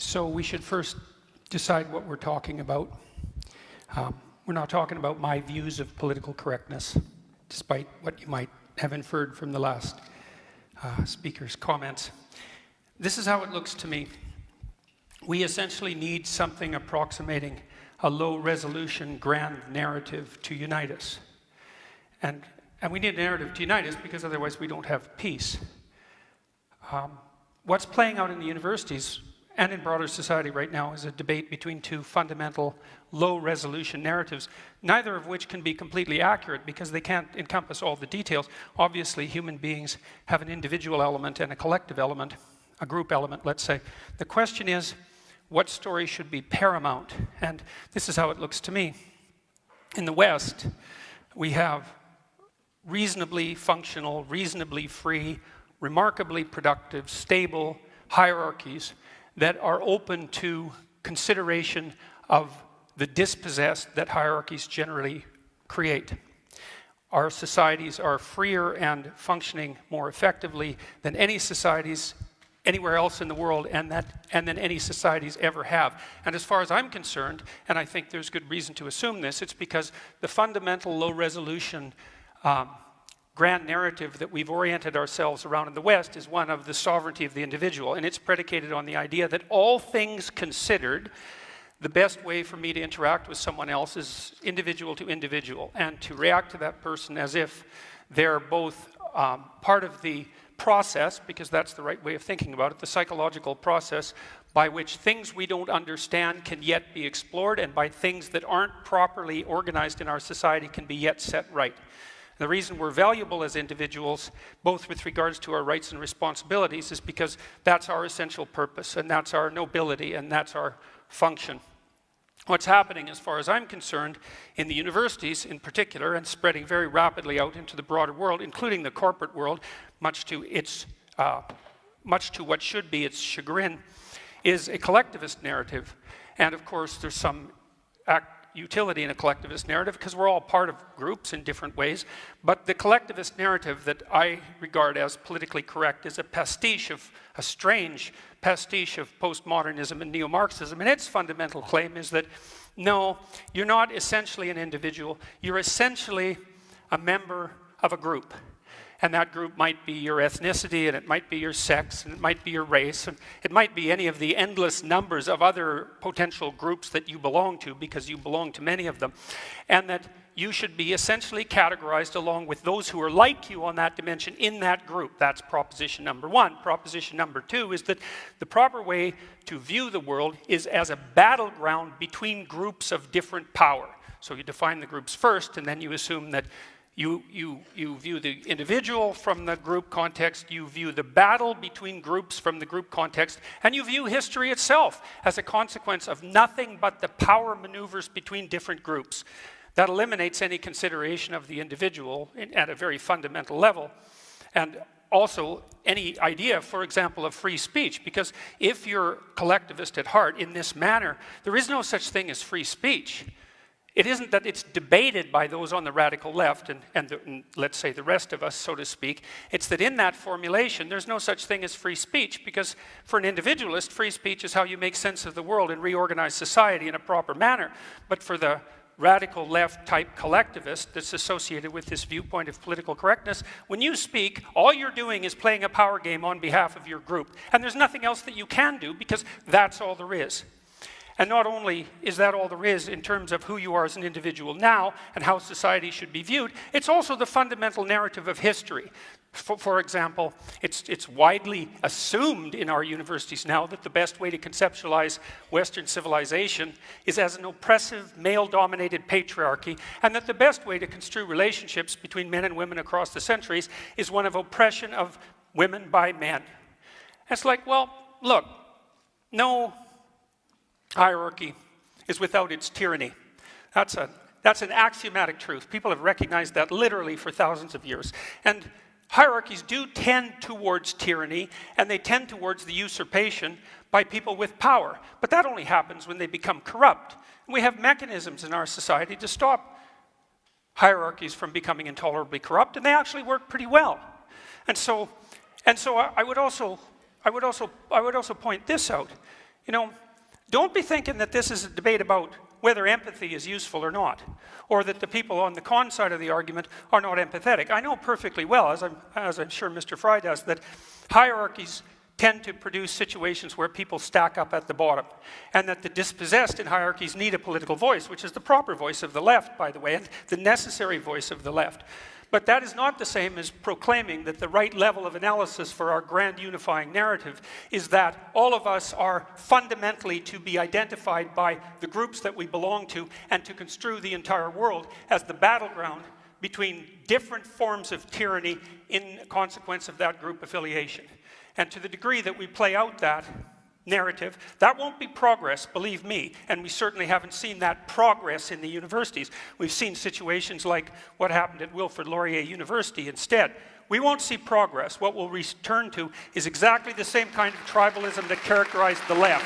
So we should first decide what we're talking about. We're not talking about my views of political correctness, despite what you might have inferred from the last speaker's comments. This is how it looks to me. We essentially need something approximating a low-resolution grand narrative to unite us. And we need a narrative to unite us because otherwise we don't have peace. What's playing out in the universities and in broader society right now is a debate between two fundamental low-resolution narratives, neither of which can be completely accurate because they can't encompass all the details. Obviously, human beings have an individual element and a collective element, a group element, let's say. The question is, what story should be paramount? And this is how it looks to me. In the West, we have reasonably functional, reasonably free, remarkably productive, stable hierarchies that are open to consideration of the dispossessed that hierarchies generally create. Our societies are freer and functioning more effectively than any societies anywhere else in the world and than any societies ever have. And as far as I'm concerned, and I think there's good reason to assume this, it's because the fundamental low-resolution grand narrative that we've oriented ourselves around in the West is one of the sovereignty of the individual, and it's predicated on the idea that all things considered, the best way for me to interact with someone else is individual to individual, and to react to that person as if they're both part of the process, because that's the right way of thinking about it, the psychological process by which things we don't understand can yet be explored, and by things that aren't properly organized in our society can be yet set right. The reason we're valuable as individuals, both with regards to our rights and responsibilities, is because that's our essential purpose, and that's our nobility, and that's our function. What's happening, as far as I'm concerned, in the universities in particular, and spreading very rapidly out into the broader world, including the corporate world, much to what should be its chagrin, is a collectivist narrative. And of course, there's some utility in a collectivist narrative because we're all part of groups in different ways, but the collectivist narrative that I regard as politically correct is a strange pastiche of postmodernism and neo-Marxism, and its fundamental claim is that no, you're not essentially an individual, you're essentially a member of a group. And that group might be your ethnicity, and it might be your sex, and it might be your race, and it might be any of the endless numbers of other potential groups that you belong to, because you belong to many of them. And that you should be essentially categorized along with those who are like you on that dimension in that group. That's proposition number one. Proposition number two is that the proper way to view the world is as a battleground between groups of different power. So you define the groups first, and then you assume that you view the individual from the group context, you view the battle between groups from the group context, and you view history itself as a consequence of nothing but the power maneuvers between different groups. That eliminates any consideration of the individual at a very fundamental level, and also any idea, for example, of free speech, because if you're collectivist at heart in this manner, there is no such thing as free speech. It isn't that it's debated by those on the radical left and let's say the rest of us, so to speak. It's that in that formulation, there's no such thing as free speech, because for an individualist, free speech is how you make sense of the world and reorganize society in a proper manner. But for the radical left type collectivist that's associated with this viewpoint of political correctness, when you speak, all you're doing is playing a power game on behalf of your group. And there's nothing else that you can do, because that's all there is. And not only is that all there is in terms of who you are as an individual now and how society should be viewed, it's also the fundamental narrative of history. For example, it's widely assumed in our universities now that the best way to conceptualize Western civilization is as an oppressive, male-dominated patriarchy, and that the best way to construe relationships between men and women across the centuries is one of oppression of women by men. And it's like, well, look, no hierarchy is without its tyranny. That's an axiomatic truth. People have recognized that literally for thousands of years. And hierarchies do tend towards tyranny, and they tend towards the usurpation by people with power. But that only happens when they become corrupt. And we have mechanisms in our society to stop hierarchies from becoming intolerably corrupt, and they actually work pretty well. And so I would also point this out. You know, don't be thinking that this is a debate about whether empathy is useful or not, or that the people on the con side of the argument are not empathetic. I know perfectly well, as I'm sure Mr. Fry does, that hierarchies tend to produce situations where people stack up at the bottom, and that the dispossessed in hierarchies need a political voice, which is the proper voice of the left, by the way, and the necessary voice of the left. But that is not the same as proclaiming that the right level of analysis for our grand unifying narrative is that all of us are fundamentally to be identified by the groups that we belong to and to construe the entire world as the battleground between different forms of tyranny in consequence of that group affiliation. And to the degree that we play out that narrative, that won't be progress, believe me, and we certainly haven't seen that progress in the universities. We've seen situations like what happened at Wilfrid Laurier University instead. We won't see progress. What we'll return to is exactly the same kind of tribalism that characterized the left.